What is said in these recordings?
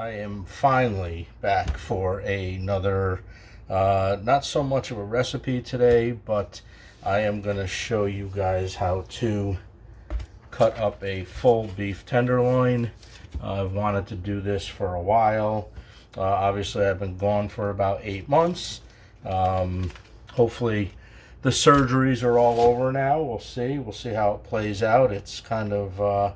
I am finally back for another, not so much of a recipe today, but I am going to show you guys how to cut up a full beef tenderloin. I've wanted to do this for a while. Obviously, I've been gone for about 8 months. Hopefully, the surgeries are all over now. We'll see. We'll see how it plays out. It's kind of,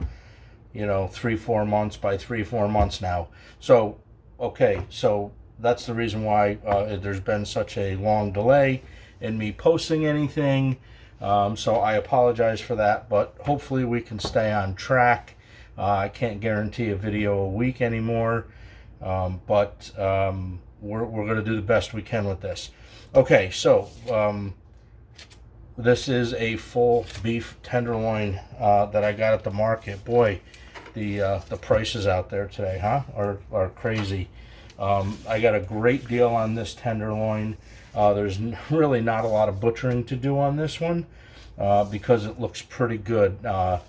3-4 months by 3-4 months now. So, okay, so that's the reason why there's been such a long delay in me posting anything. So I apologize for that, but hopefully we can stay on track. I can't guarantee a video a week anymore, but we're going to do the best we can with this. Okay, so this is a full beef tenderloin that I got at the market. Boy, the prices out there today, are crazy. I got a great deal on this tenderloin. There's really not a lot of butchering to do on this one because it looks pretty good. I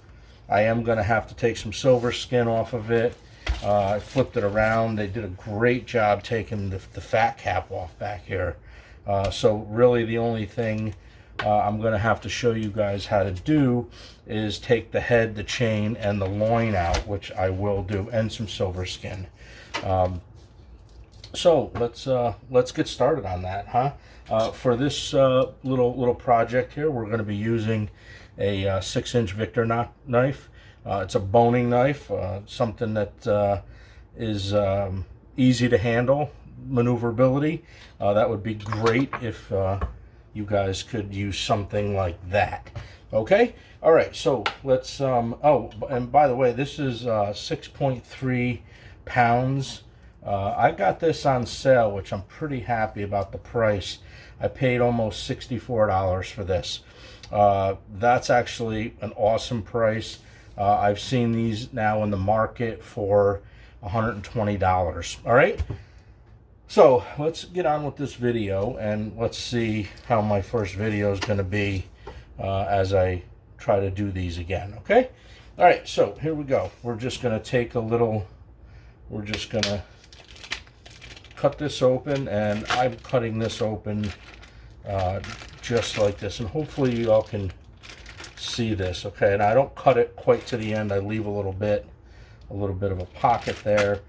am going to have to take some silver skin off of it. I flipped it around. They did a great job taking the fat cap off back here. So really the only thing I'm going to have to show you guys how to do is take the head, the chain, and the loin out, which I will do, and some silver skin. So let's get started on that, for this little project here, we're going to be using a 6-inch Victor knife. It's a boning knife, something that is easy to handle, maneuverability. That would be great if you guys could use something like that. Okay, all right, so let's oh, and by the way, this is 6.3 pounds. I got this on sale, which I'm pretty happy about the price. I paid almost $64 for this. That's actually an awesome price. I've seen these now in the market for $120. All right, so let's get on with this video and let's see how my first video is going to be as I try to do these again. Okay, all right, so here we go. We're just going to take a little, we're just going to cut this open, and I'm cutting this open just like this, and hopefully you all can see this. Okay, and I don't cut it quite to the end. I leave a little bit of a pocket there.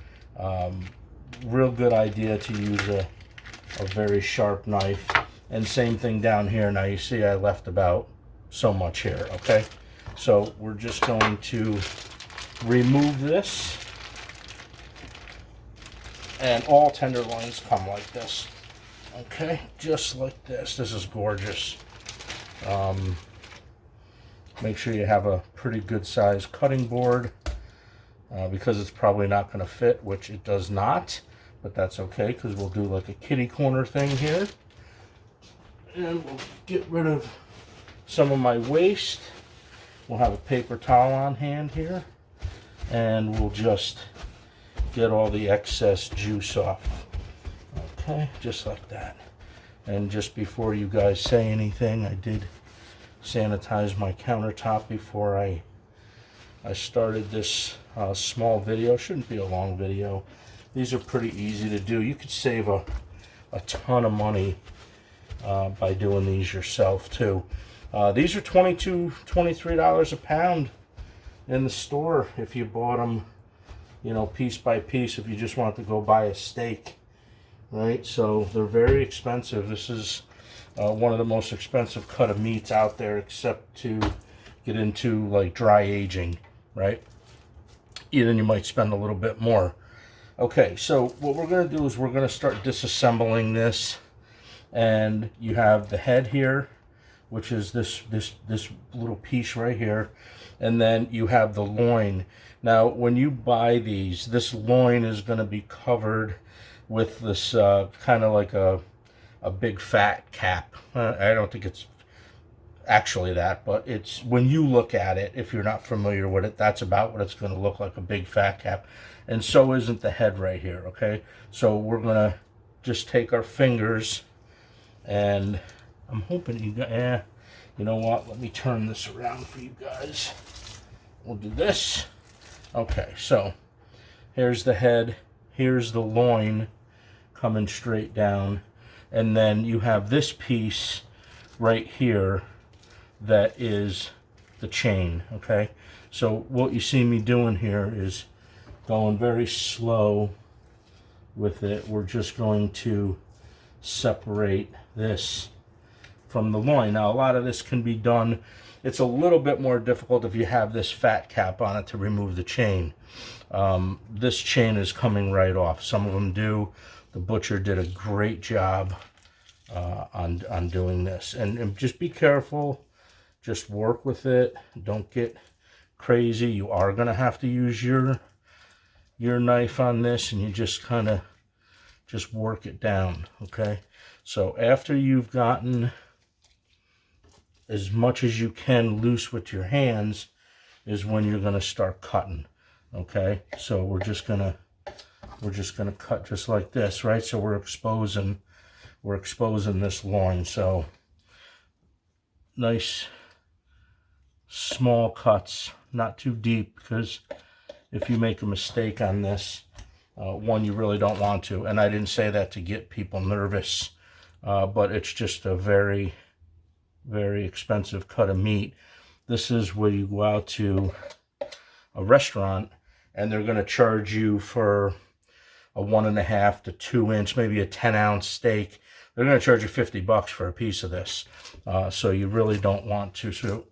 Real good idea to use a very sharp knife, and same thing down here. Now you see I left about so much here. Okay, so we're just going to remove this. And all tenderloins come like this. Okay, just like this. This is gorgeous. Make sure you have a pretty good size cutting board because it's probably not going to fit, which it does not, but that's okay because we'll do like a kitty corner thing here. And we'll get rid of some of my waste. We'll have a paper towel on hand here, and we'll just get all the excess juice off. Okay, just like that. And just before you guys say anything, I did sanitize my countertop before I started this small video. Shouldn't be a long video. These are pretty easy to do. You could save a ton of money by doing these yourself too. These are $23 a pound in the store if you bought them, piece by piece, if you just want to go buy a steak, right? So they're very expensive. This is one of the most expensive cut of meats out there, except to get into like dry aging, right? Then you might spend a little bit more. Okay, so what we're going to do is we're going to start disassembling this, and you have the head here, which is this little piece right here, and then you have the loin. Now, when you buy these, this loin is going to be covered with this kind of like a big fat cap. I don't think it's actually that, but it's, when you look at it, if you're not familiar with it, that's about what it's going to look like, a big fat cap. And so isn't the head right here, okay? So we're going to just take our fingers, and I'm hoping you guys, you know what, let me turn this around for you guys. We'll do this. Okay, so here's the head, here's the loin coming straight down, and then you have this piece right here that is the chain, okay? So what you see me doing here is going very slow with it. We're just going to separate this from the loin. Now, a lot of this can be done. It's a little bit more difficult if you have this fat cap on it to remove the chain. This chain is coming right off. Some of them do. The butcher did a great job on doing this. And just be careful. Just work with it. Don't get crazy. You are going to have to use your knife on this, and you just kind of just work it down, okay? So after you've gotten as much as you can loose with your hands is when you're going to start cutting, okay? So we're just gonna cut just like this, right? So we're exposing this loin. So nice small cuts, not too deep, because if you make a mistake on this, one, you really don't want to. And I didn't say that to get people nervous, but it's just a very, very expensive cut of meat. This is where you go out to a restaurant and they're going to charge you for a 1.5 to 2 inch, maybe a 10-ounce steak. They're going to charge you $50 for a piece of this. So you really don't want to. So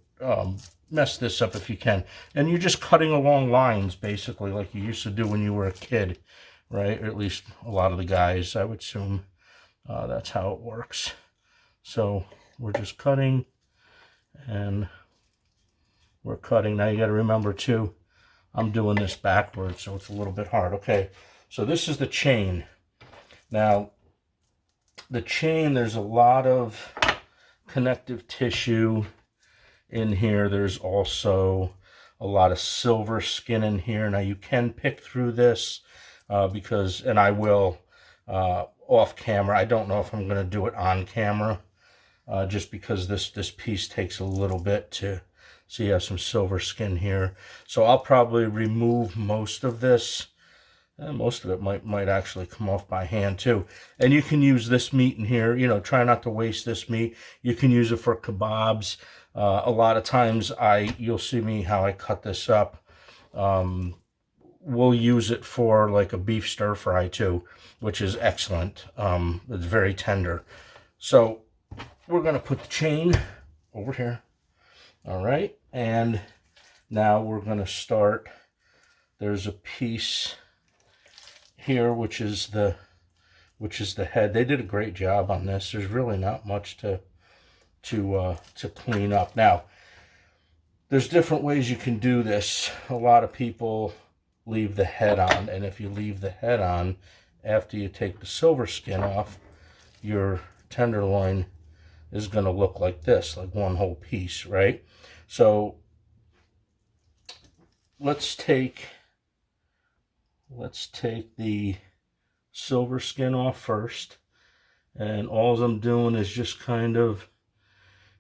mess this up if you can. And you're just cutting along lines, basically, like you used to do when you were a kid, right? Or at least a lot of the guys, I would assume that's how it works. So we're just cutting, and we're cutting. Now you got to remember too, I'm doing this backwards, so it's a little bit hard. Okay, so this is the chain. Now, the chain, there's a lot of connective tissue in here. There's also a lot of silver skin in here. Now you can pick through this because, and I will off camera. I don't know if I'm going to do it on camera just because this piece takes a little bit to, so you have some silver skin here. So I'll probably remove most of this. Most of it might actually come off by hand too. And you can use this meat in here. You know, try not to waste this meat. You can use it for kebabs. A lot of times you'll see me how I cut this up. We'll use it for like a beef stir fry too, which is excellent. It's very tender. So we're going to put the chain over here. All right. And now we're going to start. There's a piece here, which is the head. They did a great job on this. There's really not much to clean up. Now, there's different ways you can do this. A lot of people leave the head on, and if you leave the head on after you take the silver skin off, your tenderloin is going to look like this, like one whole piece, right? So let's take the silver skin off first, and all I'm doing is just kind of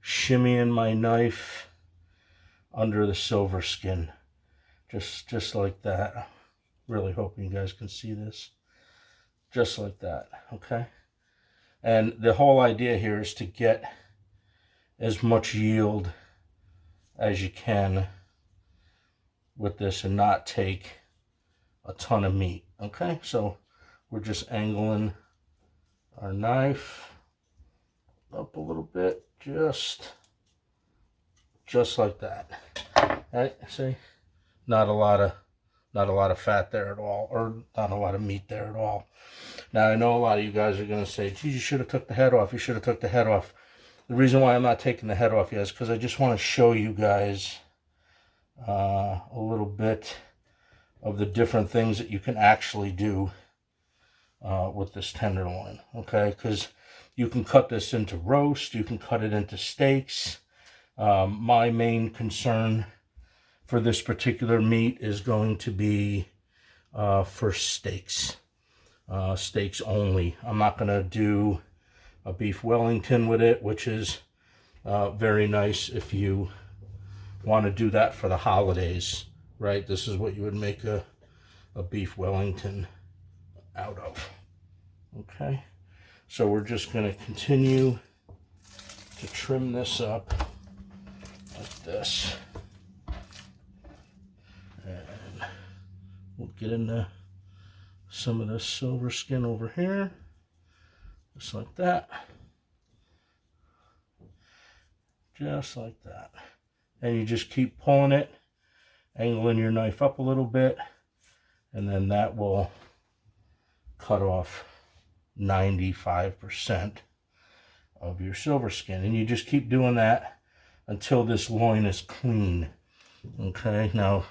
shimmying my knife under the silver skin, just like that. Really hoping you guys can see this, just like that. Okay, and the whole idea here is to get as much yield as you can with this and not take a ton of meat. Okay, so we're just angling our knife up a little bit, just like that. All right, see, not a lot of fat there at all, or not a lot of meat there at all. Now I know a lot of you guys are going to say, geez, you should have took the head off. You should have took the head off. The reason why I'm not taking the head off yet is because I just want to show you guys a little bit of the different things that you can actually do with this tenderloin, okay? Because you can cut this into roast, you can cut it into steaks. My main concern for this particular meat is going to be for steaks. Steaks only. I'm not going to do a beef Wellington with it, which is very nice if you want to do that for the holidays, right? This is what you would make a beef Wellington out of. Okay, so we're just going to continue to trim this up like this. And we'll get into some of this silver skin over here, just like that. Just like that. And you just keep pulling it, angling your knife up a little bit, and then that will cut off 95% of your silver skin. And you just keep doing that until this loin is clean. Okay, now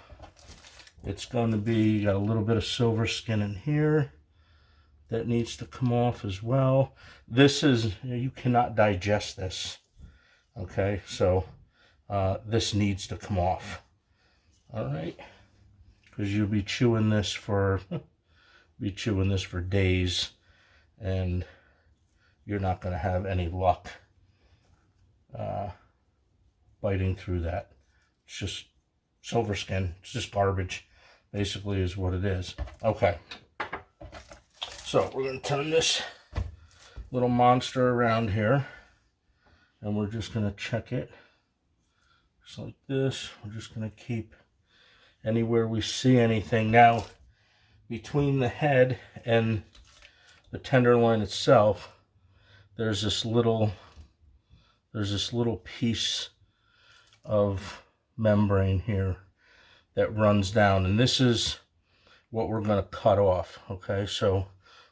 it's going to be, you got a little bit of silver skin in here that needs to come off as well. This is, you cannot digest this. Okay, so this needs to come off. All right, because you'll be chewing this for days, and you're not going to have any luck biting through that. It's just silver skin. It's just garbage, basically, is what it is. Okay, so we're going to turn this little monster around here, and we're just going to check it just like this. We're just going to keep anywhere we see anything. Now, between the head and the tenderloin itself, there's this little piece of membrane here that runs down, and this is what we're going to cut off. Okay, so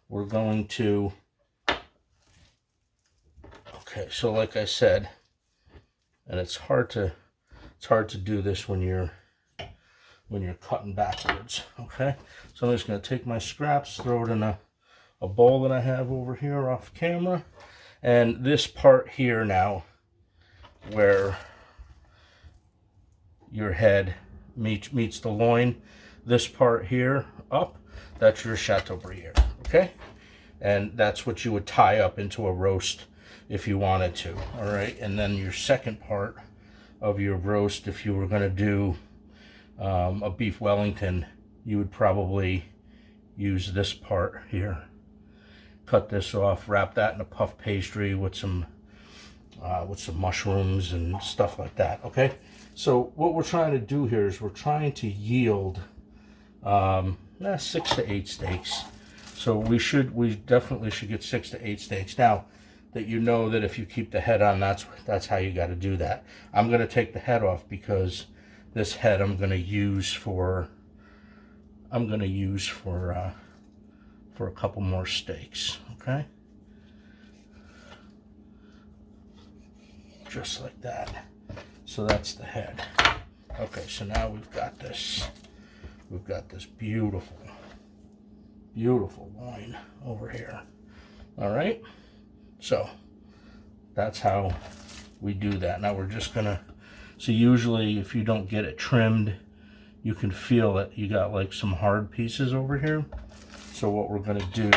we're going to, okay, so like I said, and it's hard to do this when you're cutting backwards. Okay, so I'm just going to take my scraps, throw it in a bowl that I have over here off camera, and this part here now, where your head meets the loin, this part here up, that's your Chateaubriand. Okay, and that's what you would tie up into a roast if you wanted to. All right, and then your second part of your roast, if you were going to do a beef Wellington, you would probably use this part here. Cut this off, wrap that in a puff pastry with some mushrooms and stuff like that. Okay, so what we're trying to do here is we're trying to yield 6 to 8 steaks. So we definitely should get 6 to 8 steaks. Now that you know that if you keep the head on, that's how you got to do that. I'm going to take the head off because this head I'm going to use for a couple more steaks. Okay, just like that. So that's the head. Okay, so now we've got this beautiful loin over here. All right, so that's how we do that. Now we're just gonna, so usually if you don't get it trimmed, you can feel that you got like some hard pieces over here. So what we're gonna do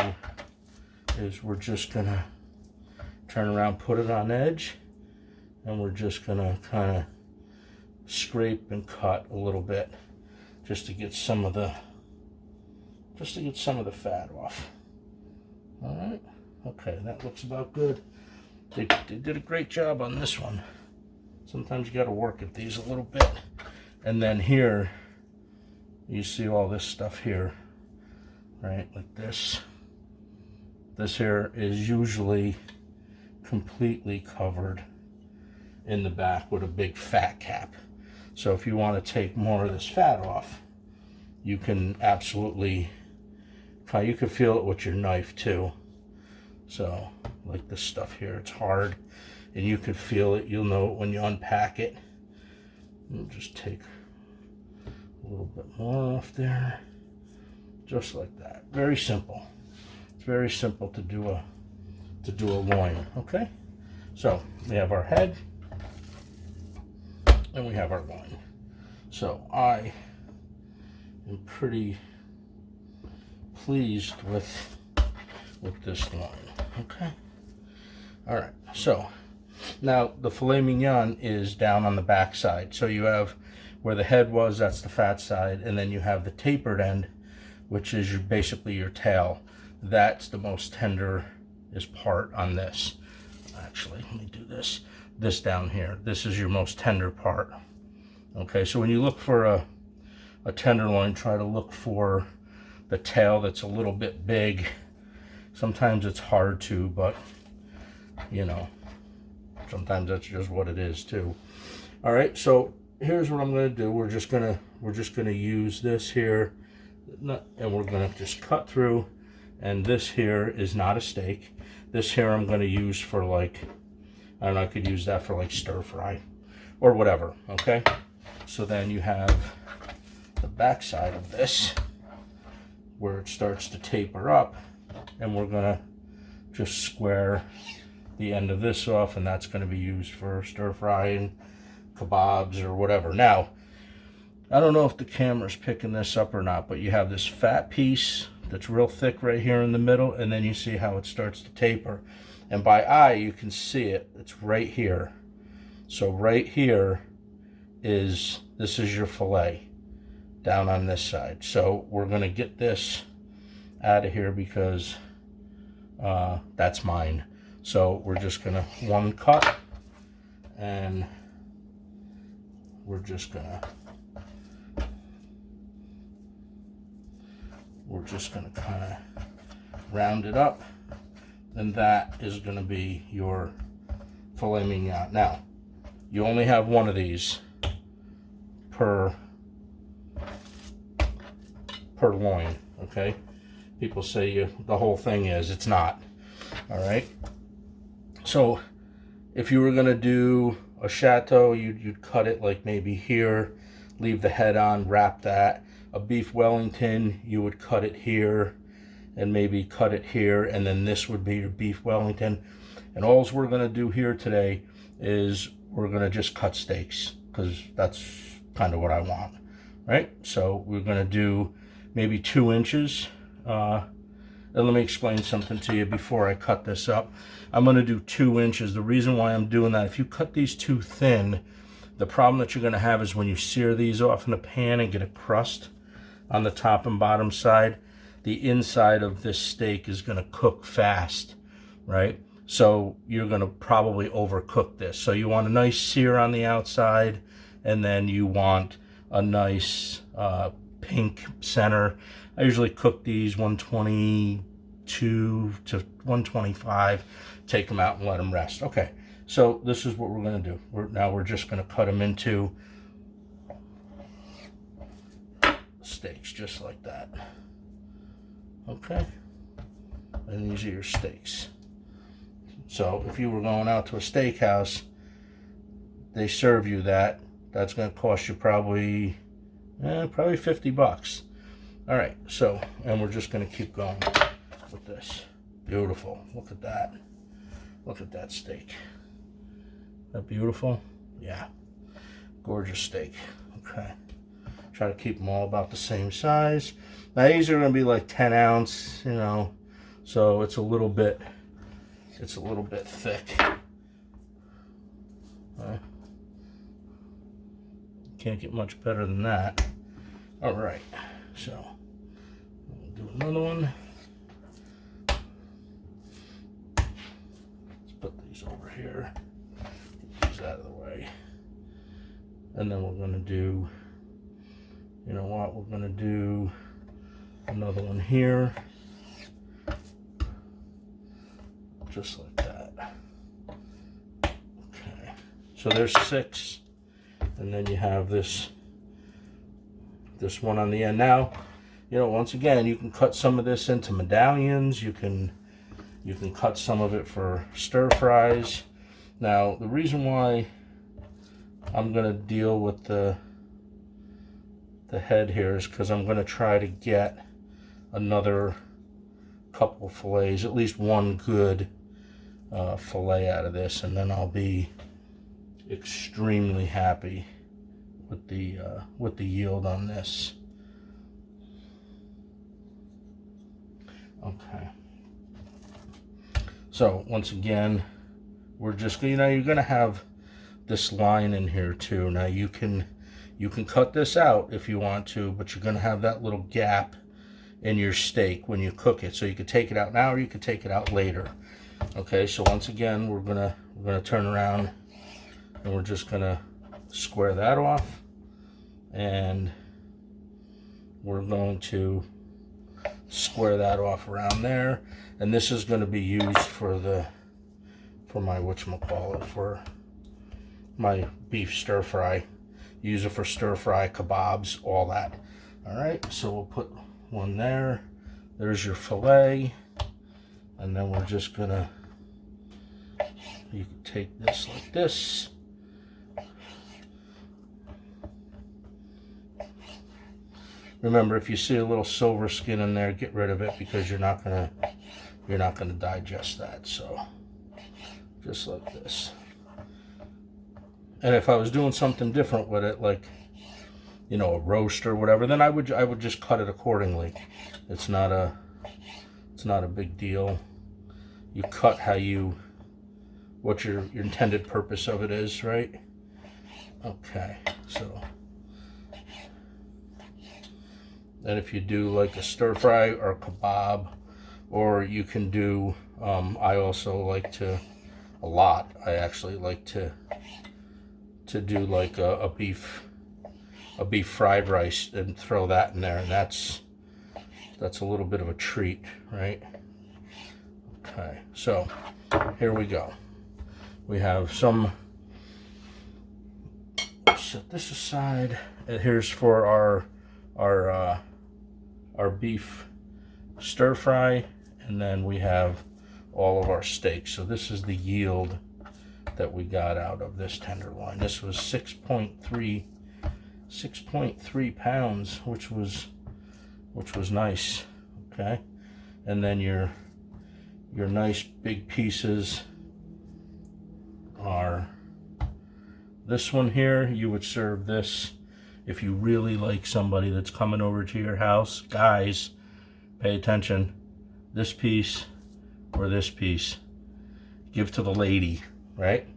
is we're just gonna turn around, put it on edge, and we're just gonna kind of scrape and cut a little bit just to get some of the fat off. All right, okay, that looks about good. They did a great job on this one. Sometimes you got to work at these a little bit. And then here you see all this stuff here, right, like this. This here is usually completely covered in the back with a big fat cap. So if you want to take more of this fat off, you can absolutely, you can feel it with your knife too. So like this stuff here, it's hard and you can feel it. You'll know it when you unpack it. And just take a little bit more off there, just like that. Very simple. It's very simple to do a loin. Okay, so we have our head and we have our loin. So I am pretty pleased with this loin. Okay, all right, so now the filet mignon is down on the back side. So you have where the head was, that's the fat side, and then you have the tapered end, which is basically your tail. that's the most tenderest part on this. Actually, let me do this. This down here, this is your most tender part. Okay, so when you look for a tenderloin, try to look for the tail that's a little bit big. Sometimes it's hard to, but you know, sometimes that's just what it is too. All right, so here's what I'm going to do. We're just gonna use this here, and we're gonna just cut through. And this here is not a steak. This here I'm going to use for, like, I don't know, I could use that for like stir fry or whatever. Okay, so then you have the back side of this where it starts to taper up, and we're gonna just square the end of this off, and that's going to be used for stir frying, kebabs, or whatever. Now, I don't know if the camera's picking this up or not, but you have this fat piece that's real thick right here in the middle, and then you see how it starts to taper. And by eye, you can see it. It's right here. So right here is, this is your fillet down on this side. So we're going to get this out of here because that's mine. So we're just going to one cut, and we're just going to kind of round it up, and that is going to be your filet mignon. Now, you only have one of these per loin, okay? People say the whole thing is, it's not. All right, so if you were going to do a chateau, you'd cut it like maybe here, leave the head on, wrap that. A beef Wellington, you would cut it here and maybe cut it here, and then this would be your beef Wellington. And all we're going to do here today is we're going to just cut steaks, because that's kind of what I want, right? So we're going to do maybe 2 inches. And let me explain something to you before I cut this up. I'm going to do 2 inches. The reason why I'm doing that, if you cut these too thin, the problem that you're going to have is when you sear these off in a pan and get a crust on the top and bottom side, the inside of this steak is going to cook fast, right? So you're going to probably overcook this. So you want a nice sear on the outside, and then you want a nice pink center. I usually cook these 122 to 125, take them out and let them rest. Okay, so this is what we're going to do. We're just going to cut them into steaks, just like that. Okay, and these are your steaks. So if you were going out to a steakhouse, they serve you that. That's going to cost you probably 50 bucks. All right, so, and we're just going to keep going with this. Beautiful. Look at that. Look at that steak. Isn't that beautiful? Yeah. Gorgeous steak. Okay. Try to keep them all about the same size. Now these are going to be like 10 ounce, you know, so it's a little bit thick. Can't get much better than that. All right, so we'll do another one. Let's put these over here. Get these out of the way, and then we're going to do. You know what? We're going to do another one here. Just like that. Okay. So there's 6. And then you have this one on the end. Now, you know, once again, you can cut some of this into medallions. You can cut some of it for stir fries. Now, the reason why I'm going to deal with the head here is because I'm going to try to get another couple fillets, at least one good fillet out of this, and then I'll be extremely happy with the yield on this. Okay. So once again, we're just, you know, you're going to have this line in here too. Now you can cut this out if you want to, but you're going to have that little gap in your steak when you cook it. So you could take it out now or you could take it out later. Okay, so once again, we're gonna turn around and we're just gonna square that off, and we're going to square that off around there. And this is going to be used for my whatchamacallit, for my beef stir fry. Use it for stir fry, kebabs, all that. All right, so we'll put one there. There's your fillet, and then we're just gonna, you can take this like this. Remember, if you see a little silver skin in there, get rid of it, because you're not gonna digest that. So just like this. And if I was doing something different with it, like, you know, a roast or whatever, then I would just cut it accordingly. It's not a big deal. You cut what your intended purpose of it is, right? Okay, so. And if you do like a stir fry or a kebab, or you can do, I also like to, I actually like to do like a beef fried rice and throw that in there, and that's a little bit of a treat, right? Okay, so here we go. We have some, set this aside, and here's for our beef stir fry, and then we have all of our steaks. So this is the yield that we got out of this tenderloin. This was 6.3 pounds, which was nice. Okay, and then your nice big pieces are this one here. You would serve this if you really like somebody that's coming over to your house. Guys, pay attention. This piece or this piece, give to the lady, right?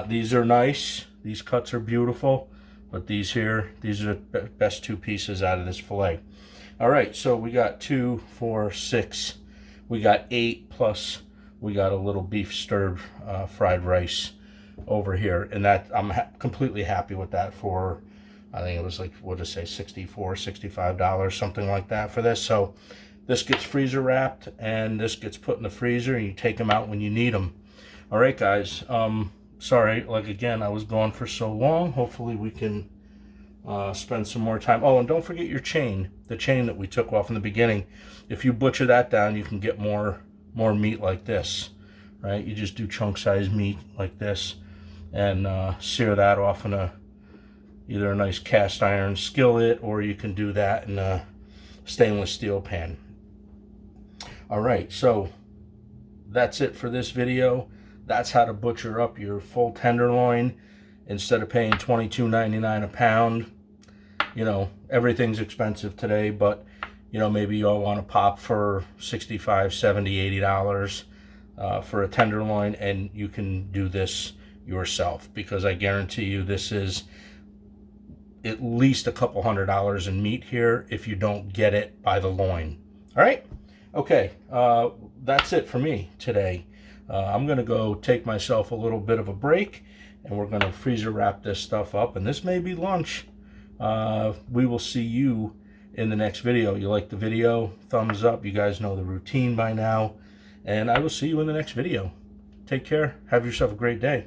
These are nice. These cuts are beautiful. But these are the best two pieces out of this fillet. All right, so we got 2, 4, 6. We got 8, plus we got a little beef stirred fried rice over here. And that I'm completely happy with that for, I think it was like, what did I say, $64, $65, something like that for this. So this gets freezer wrapped, and this gets put in the freezer, and you take them out when you need them. All right, guys. Sorry, like again, I was gone for so long. Hopefully we can spend some more time. Oh, and don't forget your chain, the chain that we took off in the beginning. If you butcher that down, you can get more meat like this, right? You just do chunk size meat like this, and sear that off in either a nice cast iron skillet, or you can do that in a stainless steel pan. All right, so that's it for this video. That's how to butcher up your full tenderloin instead of paying $22.99 a pound. You know, everything's expensive today, but you know, maybe you all want to pop for $65, $70, $80 for a tenderloin, and you can do this yourself, because I guarantee you this is at least a couple $100 in meat here if you don't get it by the loin. All right, okay, that's it for me today. I'm gonna go take myself a little bit of a break, and we're gonna freezer wrap this stuff up, and this may be lunch. We will see you in the next video. You like the video? Thumbs up. You guys know the routine by now, and I will see you in the next video. Take care. Have yourself a great day.